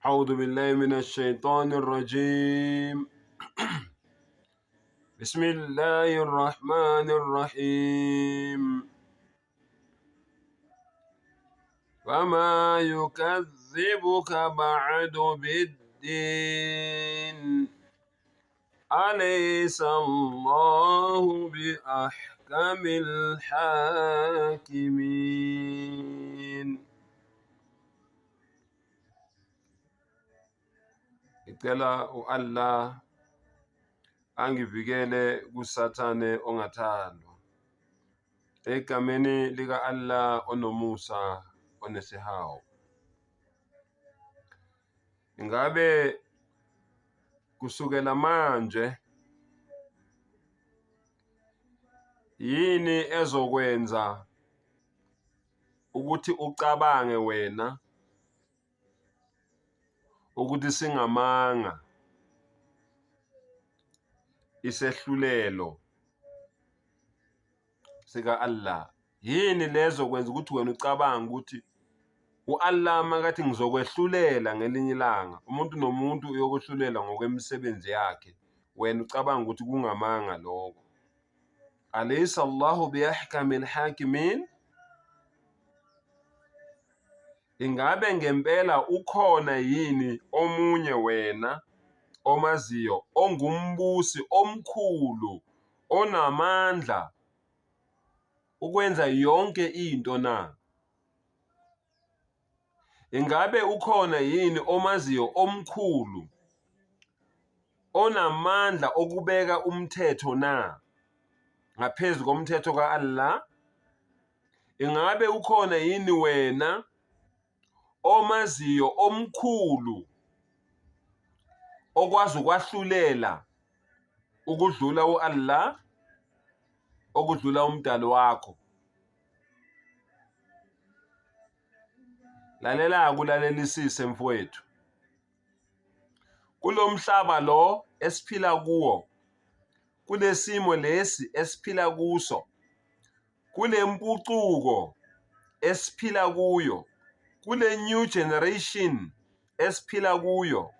أعوذ بالله من الشيطان الرجيم. بسم الله الرحمن الرحيم. وما يكذبك بعد بالدين أليس الله بأحكم الحاكمين. Ngicela Allah angivikele kusathane ongathandwa, egameni lika Allah onomusa onesihawu. Ingabe kusukela manje yini ezokwenza ukuthi ucabange wena ukuthi singamanga isehlulelo sika Allah? Yini lezo kwenza ukuthi wena ucabanga ukuthi uAllah makathi ngizokwehlulela ngelinye ilanga, umuntu nomuntu uyokwehlulela ngokwemisebenzi yakhe, wena ucabanga ukuthi kungamanga lokho? Alaysa Allahu biahkamil hakimin. Ingabe ngempela ukhona yini omunye wena omaziyo ongumbusi omkhulu onamandla ukwenza yonke into na? Ingabe ukhona yini omaziyo omkhulu onamandla okubeka umthetho na ngaphezu komthetho kaAllah? Ingabe ukhona yini wena omaziyo omkhulu okwazi ukwahlulela ukudlula uAllah, okudlula umdali wakho? Lalela kulalelisise mfowethu, kulo mhlaba lo esiphila kuwo, kulesimo lesi esiphila kuso, kule mpucuko esiphila kuyo, kule new generation esiphila kuyo,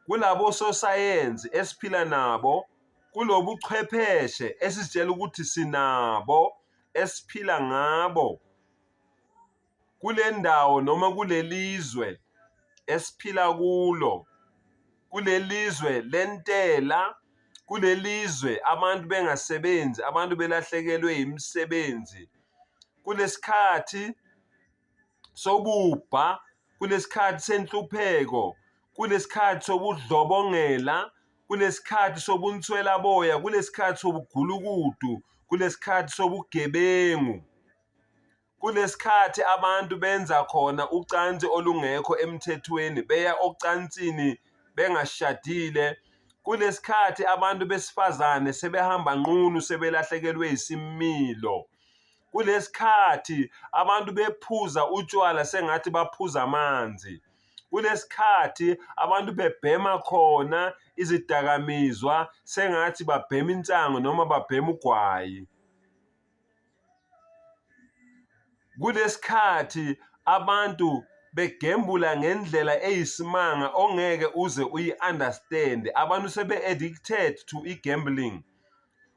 kulabo sosayensi esiphila nabo, kulobuchwepheshe esitshela ukuthi sinabo esiphila ngabo, kule ndawo noma kulelizwe esiphila kulo, kulelizwe lentela, kulelizwe abantu bengasebenzi, abantu belahlekelwe imisebenzi, kulesikhathi sobubha, kulesikhathi senhlupheko, kulesikhathi sobudlobongela, kulesikhathi sobunswela boya, kulesikhathi sobugulukudu, kulesikhathi sobugebengu, kulesikhathi abantu benza khona ucansi olungekho emthethweni, beya ocansini bengashadile, kulesikhathi abantu besifazane sebehamba nqunu sebelahlekelwe isimilo, kulesikhathi abantu bephuza utshwala sengathi baphuza amanzi, kulesikhathi abantu bebhema khona izidakamizwa sengathi babhema insango noma babhema ugwayi, kulesikhathi abantu begembula ngendlela eyisimanga ongeke uze uyi-understand, abantu sebe-addicted to i-gambling.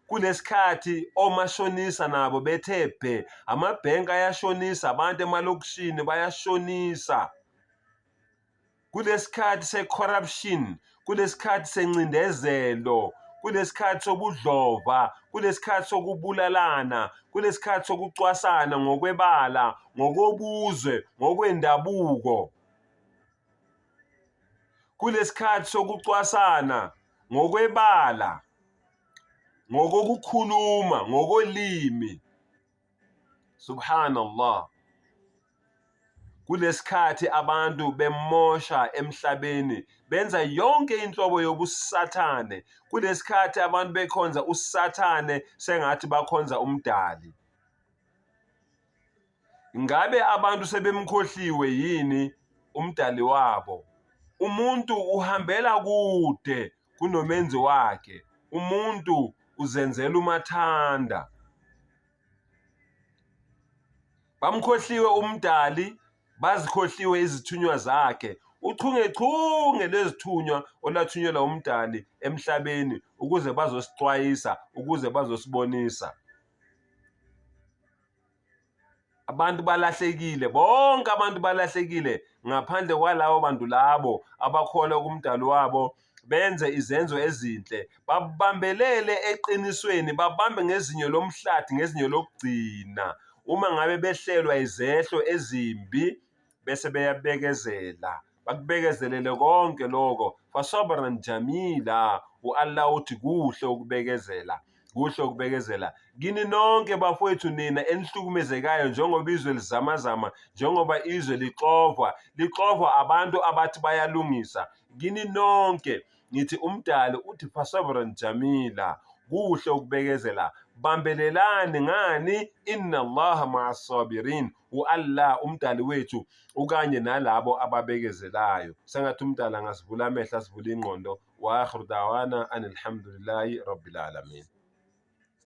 Kulesikhathi omashonisa nabo bethe bhe, amabhenki ayashonisa, abantu emalokishini bayashonisa, kulesikhathi se-corruption, kulesikhathi sencindezelo, kulesikhathi sobudlova, kulesikhathi sokubulalana, kulesikhathi sokucwasana ngokwebala, ngokobuzwe, ngokwendabuko, kulesikhathi sokucwasana ngokwebala, ngokokukhuluma, ngokolimi. Subhanallah. Kulesikhathi abantu bemosha emhlabeni, benza yonke inhlobo yobusathane, kulesikhathi abantu bekhonza usathane sengathi bakhonza umdali. Ngabe abantu sebemkhohliwe yini umdali wabo? Umuntu uhambela kude kunomenzi wakhe, umuntu uzenzela umathanda. Bamkhohliwe umdali, bazikhohliwe izithunywa zakhe. uchungechunge lezithunywa olathunyelwa umdali emhlabeni ukuze bazosixwayisa, ukuze bazosibonisa. Abantu balahlekile, bonke abantu balahlekile ngaphandle kwalabo bantu labo abakholwa kumdali wabo, benze izenzo ezinhle, babambelele eqinisweni, babambe ngezinyo lomhlathi, ngezinyo lokugcina. Uma ngabe behlelwa izehlo ezimbi bese beyabekezela, bakubekezelele konke lokho. Fasabran jamila, u-Allah uthi kuhle ukubekezela, kuhle ukubekezela. Kini nonke bafowethu nina enihlukumezekayo njengoba izwe lizamazama, njengoba izwe lixovwa abantu abathi bayalungisa. Kini nonke ngithi umdali uthi fasabran jamila, kuhle ukubekezela. Bambelelani ngani? Inna Allaha ma'as sabirin. U-Allah umdali wethu ukanye nalabo ababekezelayo. Sengathi umdali angasivula amehlo, asivule ingqondo. Wa akhiru da'wana anil hamdulillahi rabbil alamin.